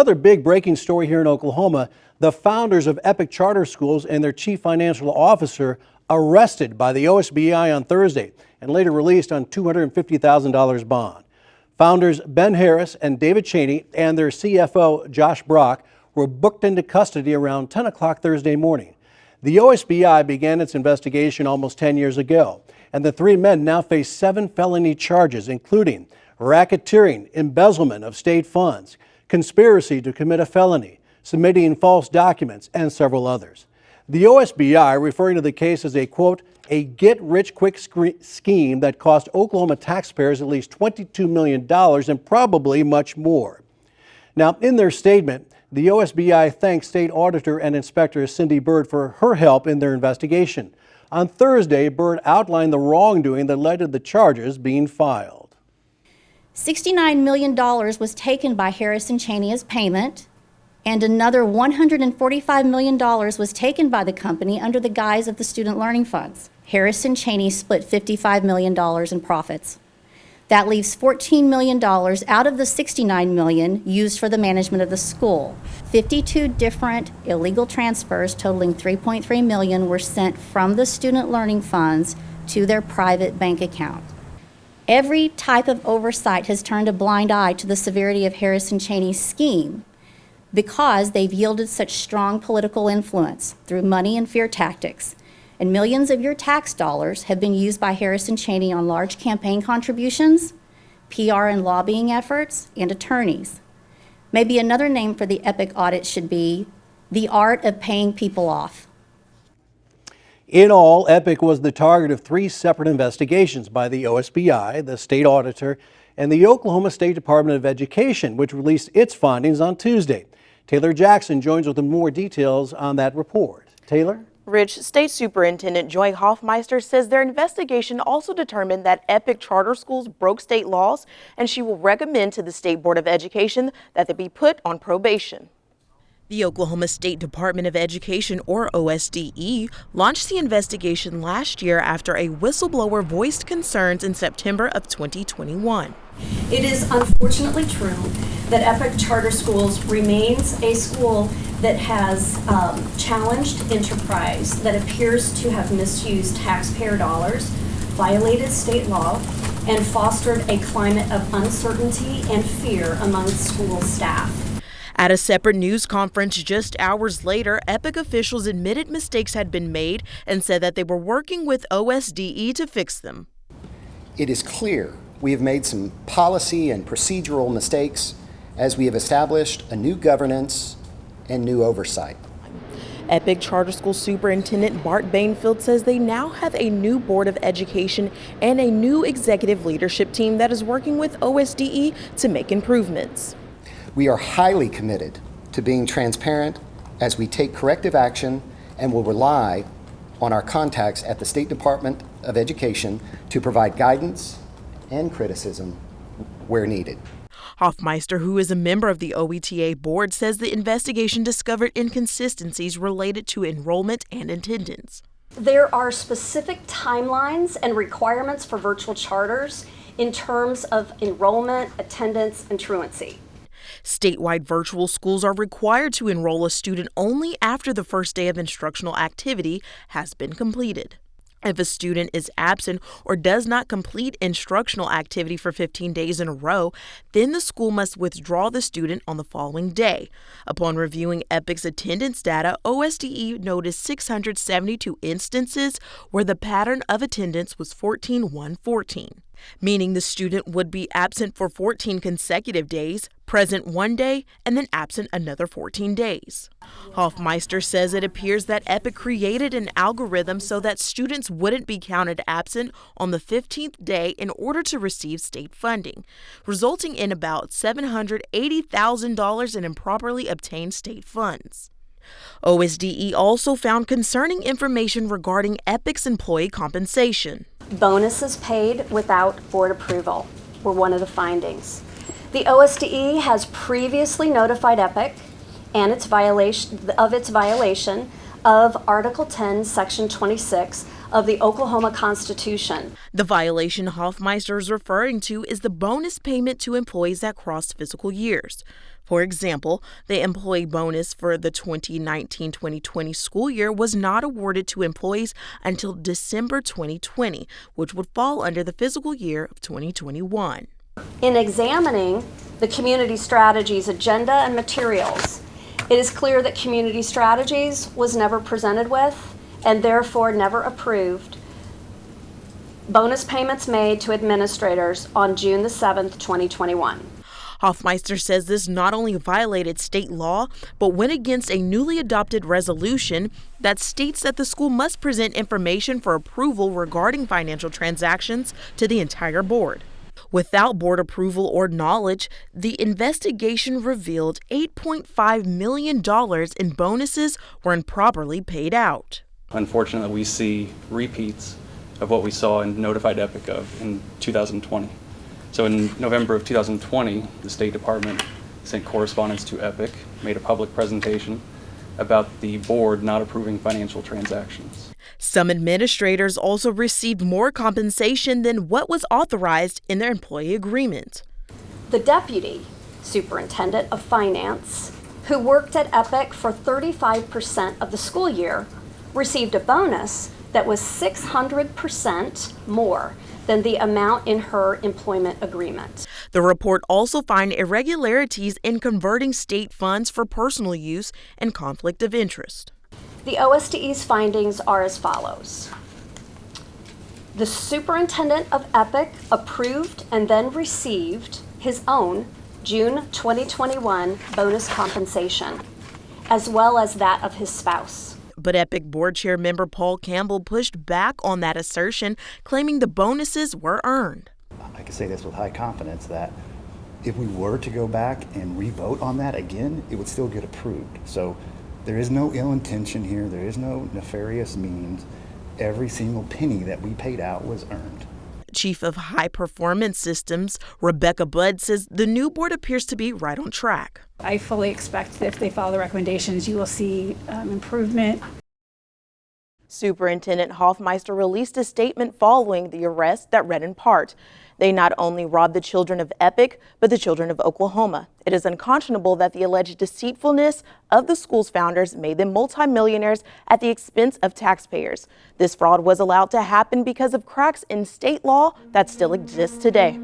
another big breaking story here in Oklahoma. The founders of Epic Charter Schools and their chief financial officer arrested by the OSBI on Thursday and later released on $250,000 bond. Founders Ben Harris and David Cheney and their CFO Josh Brock were booked into custody around 10 o'clock Thursday morning. The OSBI began its investigation almost 10 years ago, and the three men now face 7 felony charges, including racketeering, embezzlement of state funds, conspiracy to commit a felony, submitting false documents, and several others. The OSBI referring to the case as a, quote, a get-rich-quick scheme that cost Oklahoma taxpayers at least $22 million and probably much more. Now, in their statement, the OSBI thanks State Auditor and Inspector Cindy Bird for her help in their investigation. On Thursday, Bird outlined the wrongdoing that led to the charges being filed. $69 million was taken by Harris and Cheney as payment, and another $145 million was taken by the company under the guise of the student learning funds. Harris and Cheney split $55 million in profits. That leaves $14 million out of the $69 million used for the management of the school. 52 different illegal transfers totaling $3.3 million were sent from the student learning funds to their private bank account. Every type of oversight has turned a blind eye to the severity of Harris and Cheney's scheme because they've yielded such strong political influence through money and fear tactics. And millions of your tax dollars have been used by Harris and Cheney on large campaign contributions, PR and lobbying efforts, and attorneys. Maybe another name for the Epic audit should be the art of paying people off. In all, Epic was the target of 3 separate investigations by the OSBI, the state auditor, and the Oklahoma State Department of Education, which released its findings on Tuesday. Taylor Jackson joins with more details on that report. Taylor? Rich, State Superintendent Joy Hoffmeister says their investigation also determined that Epic Charter Schools broke state laws, and she will recommend to the State Board of Education that they be put on probation. The Oklahoma State Department of Education, or OSDE, launched the investigation last year after a whistleblower voiced concerns in September of 2021. It is unfortunately true that Epic Charter Schools remains a school that has challenged enterprise that appears to have misused taxpayer dollars, violated state law, and fostered a climate of uncertainty and fear among school staff. At a separate news conference just hours later, Epic officials admitted mistakes had been made and said that they were working with OSDE to fix them. It is clear we have made some policy and procedural mistakes as we have established a new governance and new oversight. Epic Charter School Superintendent Bart Bainfield says they now have a new Board of Education and a new executive leadership team that is working with OSDE to make improvements. We are highly committed to being transparent as we take corrective action and will rely on our contacts at the State Department of Education to provide guidance and criticism where needed. Hoffmeister, who is a member of the OETA board, says the investigation discovered inconsistencies related to enrollment and attendance. There are specific timelines and requirements for virtual charters in terms of enrollment, attendance, and truancy. Statewide virtual schools are required to enroll a student only after the first day of instructional activity has been completed. If a student is absent or does not complete instructional activity for 15 days in a row, then the school must withdraw the student on the following day. Upon reviewing Epic's attendance data, OSDE noticed 672 instances where the pattern of attendance was 14-1-14, meaning the student would be absent for 14 consecutive days, present one day, and then absent another 14 days. Hoffmeister says it appears that Epic created an algorithm so that students wouldn't be counted absent on the 15th day in order to receive state funding, resulting in about $780,000 in improperly obtained state funds. OSDE also found concerning information regarding Epic's employee compensation. Bonuses paid without board approval were one of the findings. The OSDE has previously notified Epic and its violation of Article 10, Section 26 of the Oklahoma Constitution. The violation Hoffmeister is referring to is the bonus payment to employees that cross fiscal years. For example, the employee bonus for the 2019-2020 school year was not awarded to employees until December 2020, which would fall under the fiscal year of 2021. In examining the Community Strategies agenda and materials, it is clear that Community Strategies was never presented with and therefore never approved bonus payments made to administrators on June the 7th, 2021. Hoffmeister says this not only violated state law, but went against a newly adopted resolution that states that the school must present information for approval regarding financial transactions to the entire board. Without board approval or knowledge, the investigation revealed $8.5 million in bonuses were improperly paid out. Unfortunately, we see repeats of what we saw and notified Epic of in 2020. So in November of 2020, the State Department sent correspondence to Epic, made a public presentation about the board not approving financial transactions. Some administrators also received more compensation than what was authorized in their employee agreement. The Deputy Superintendent of Finance, who worked at Epic for 35% of the school year, received a bonus that was 600% more than the amount in her employment agreement. The report also found irregularities in converting state funds for personal use and conflict of interest. The OSDE's findings are as follows. The superintendent of Epic approved and then received his own June 2021 bonus compensation, as well as that of his spouse. But Epic Board Chair member Paul Campbell pushed back on that assertion, claiming the bonuses were earned. I can say this with high confidence that if we were to go back and re-vote on that again, it would still get approved. So there is no ill intention here. There is no nefarious means. Every single penny that we paid out was earned. Chief of High Performance Systems, Rebecca Budd, says the new board appears to be right on track. I fully expect that if they follow the recommendations, you will see improvement. Superintendent Hoffmeister released a statement following the arrest that read in part, "They not only robbed the children of Epic, but the children of Oklahoma. It is unconscionable that the alleged deceitfulness of the school's founders made them multimillionaires at the expense of taxpayers. This fraud was allowed to happen because of cracks in state law that still exist today."